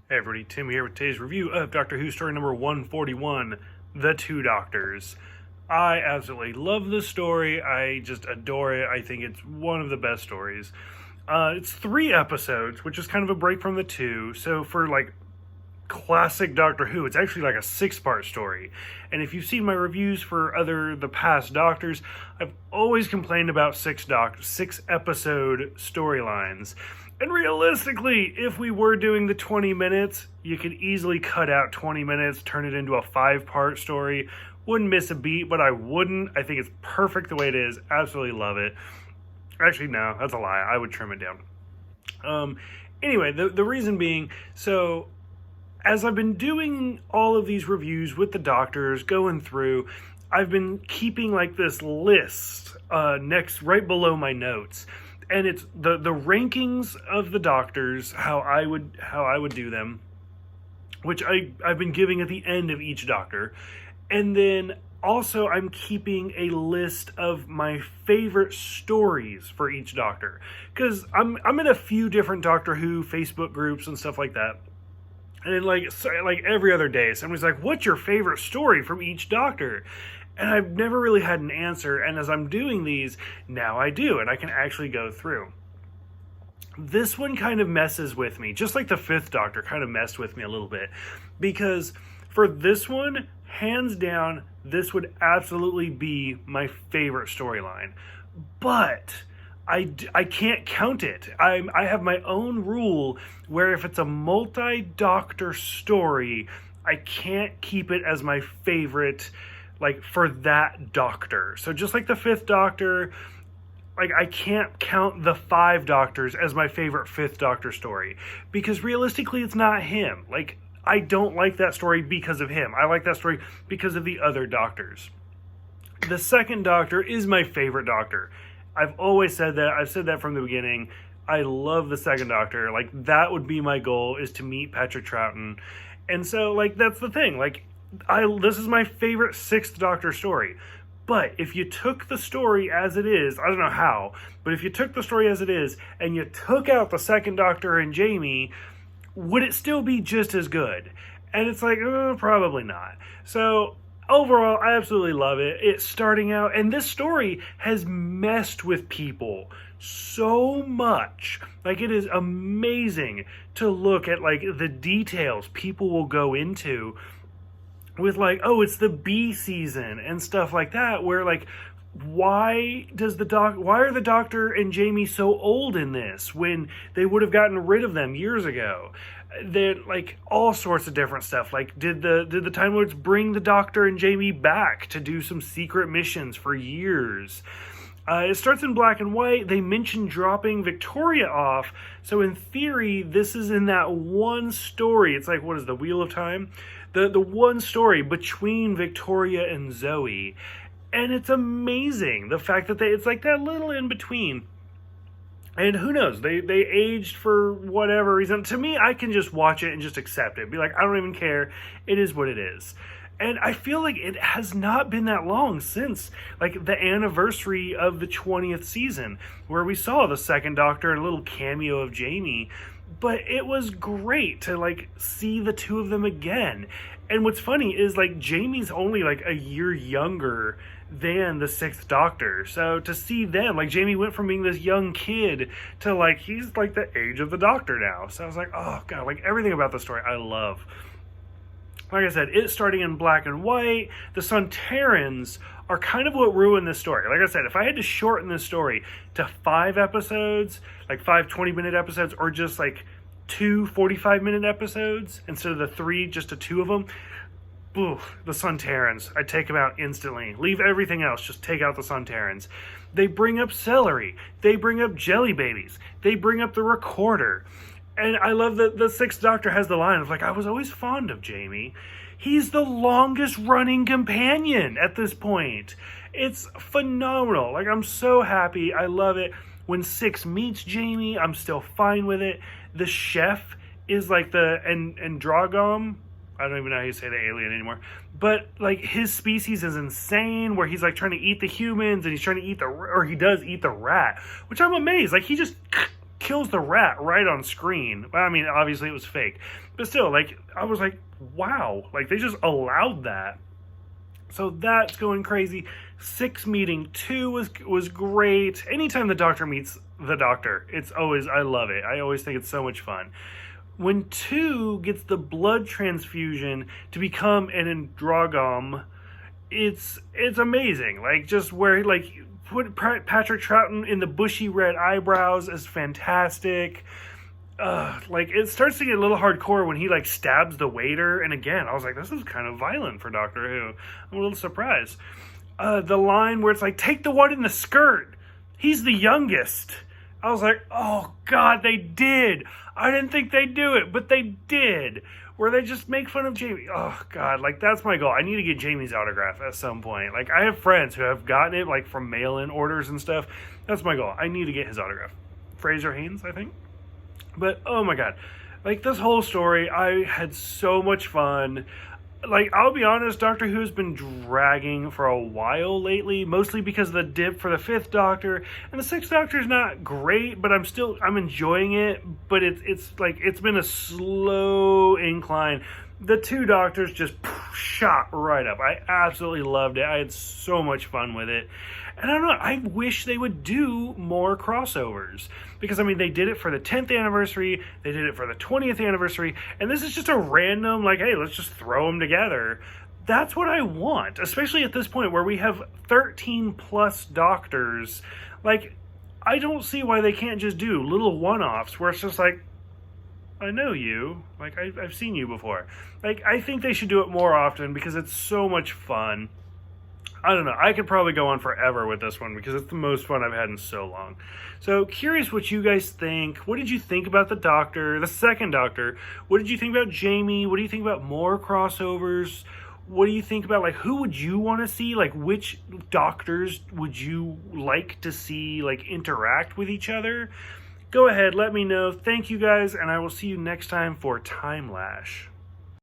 Hey everybody, Tim here with today's review of Doctor Who story number 141, The Two Doctors. I absolutely love this story. I just adore it. I think it's one of the best stories. It's 3 episodes, which is kind of a break from the 2. So for like classic Doctor Who, it's actually like a 6-part story. And if you've seen my reviews for the past Doctors, I've always complained about 6-episode storylines. And realistically, if we were doing the 20 minutes, you could easily cut out 20 minutes, turn it into a 5-part story. Wouldn't miss a beat, but I wouldn't. I think it's perfect the way it is. Absolutely love it. Actually, no, that's a lie. I would trim it down. Anyway, the reason being, so as I've been doing all of these reviews with the Doctors, going through, I've been keeping like this list right below my notes. And it's the rankings of the Doctors, how I would do them, which I've been giving at the end of each Doctor. And then also I'm keeping a list of my favorite stories for each Doctor. Because I'm in a few different Doctor Who Facebook groups and stuff like that. And like every other day, somebody's like, what's your favorite story from each Doctor? And I've never really had an answer, and as I'm doing these, now I do, and I can actually go through. This one kind of messes with me, just like the 5th Doctor kind of messed with me a little bit, because for this one, hands down, this would absolutely be my favorite storyline. But I can't count it. I have my own rule where if it's a multi-Doctor story, I can't keep it as my favorite, like, for that Doctor. So just like the 5th Doctor, like, I can't count the 5 Doctors as my favorite 5th Doctor story, because realistically it's not him. Like, I don't like that story because of him. I like that story because of the other Doctors. The 2nd Doctor is my favorite Doctor. I've always said that. I've said that from the beginning. I love the 2nd Doctor. Like, that would be my goal, is to meet Patrick Troughton. And so, like, that's the thing. Like, this is my favorite 6th Doctor story. But if you took the story as it is, I don't know how, but if you took the story as it is and you took out the 2nd Doctor and Jamie, would it still be just as good? And it's like, probably not. So overall, I absolutely love it. It's starting out, and this story has messed with people so much. Like, it is amazing to look at, like, the details people will go into with, like, oh, it's the B season and stuff like that, where, like, why are the Doctor and Jamie so old in this when they would have gotten rid of them years ago? They're, like, all sorts of different stuff. Like, did the Time Lords bring the Doctor and Jamie back to do some secret missions for years? It starts in black and white. They mention dropping Victoria off. So in theory, this is in that one story. It's like, what is the Wheel of Time? The one story between Victoria and Zoe. And it's amazing, the fact that it's like that little in between. And who knows, they aged for whatever reason. To me, I can just watch it and just accept it. Be like, I don't even care. It is what it is. And I feel like it has not been that long since, like, the anniversary of the 20th season, where we saw the 2nd Doctor and a little cameo of Jamie. But it was great to, like, see the two of them again. And what's funny is, like, Jamie's only, like, a year younger than the 6th Doctor. So to see them, like, Jamie went from being this young kid to, like, he's, like, the age of the Doctor now. So I was like, oh, God, like, everything about the story I love. Like I said, it's starting in black and white. The Sontarans are kind of what ruined this story. Like I said, if I had to shorten this story to 5 episodes, like 5 20-minute episodes, or just like 2 45-minute episodes instead of the 3, just the 2 of them, oof, the Sontarans, I'd take them out instantly. Leave everything else, just take out the Sontarans. They bring up celery. They bring up jelly babies. They bring up the recorder. And I love that the 6th Doctor has the line of, like, I was always fond of Jamie. He's the longest running companion at this point. It's phenomenal. Like, I'm so happy. I love it. When 6 meets Jamie, I'm still fine with it. The chef is like the Androgom. I don't even know how you say the alien anymore. But, like, his species is insane, where he's, like, trying to eat the humans, and he's trying to eat he does eat the rat, which I'm amazed. Like, he just kills the rat right on screen. I mean, obviously it was fake, but still, like, I was like, wow, like they just allowed that. So that's going crazy. 6 meeting 2 was great. Anytime the Doctor meets the Doctor, it's always, I love it. I always think it's so much fun. When 2 gets the blood transfusion to become an Androgom, it's amazing. Like, just where, like, put Patrick Troughton in the bushy red eyebrows is fantastic. Like, it starts to get a little hardcore when he, like, stabs the waiter. And again, I was like, this is kind of violent for Doctor Who. I'm a little surprised. The line where it's like, take the one in the skirt. He's the youngest. I was like, oh, God, they did. I didn't think they'd do it, but they did. Where they just make fun of Jamie. Oh, God, like, that's my goal. I need to get Jamie's autograph at some point. Like, I have friends who have gotten it, like, from mail-in orders and stuff. That's my goal. I need to get his autograph. Fraser Haynes, I think. But, oh, my God. Like, this whole story, I had so much fun. Like, I'll be honest, Doctor Who's been dragging for a while lately, mostly because of the dip for the 5th Doctor, and the 6th Doctor is not great, but I'm enjoying it, but it's like, it's been a slow incline. The 2 Doctors just shot right up. I absolutely loved it. I had so much fun with it. And I don't know, I wish they would do more crossovers. Because, I mean, they did it for the 10th anniversary, they did it for the 20th anniversary, and this is just a random, like, hey, let's just throw them together. That's what I want, especially at this point where we have 13 plus Doctors. Like, I don't see why they can't just do little one-offs where it's just like, I know you. Like, I've seen you before. Like, I think they should do it more often because it's so much fun. I don't know. I could probably go on forever with this one because it's the most fun I've had in so long. So, curious what you guys think. What did you think about the Doctor, the 2nd Doctor? What did you think about Jamie? What do you think about more crossovers? What do you think about, like, who would you want to see? Like, which Doctors would you like to see, like, interact with each other? Go ahead, let me know. Thank you guys, and I will see you next time for Time Lash.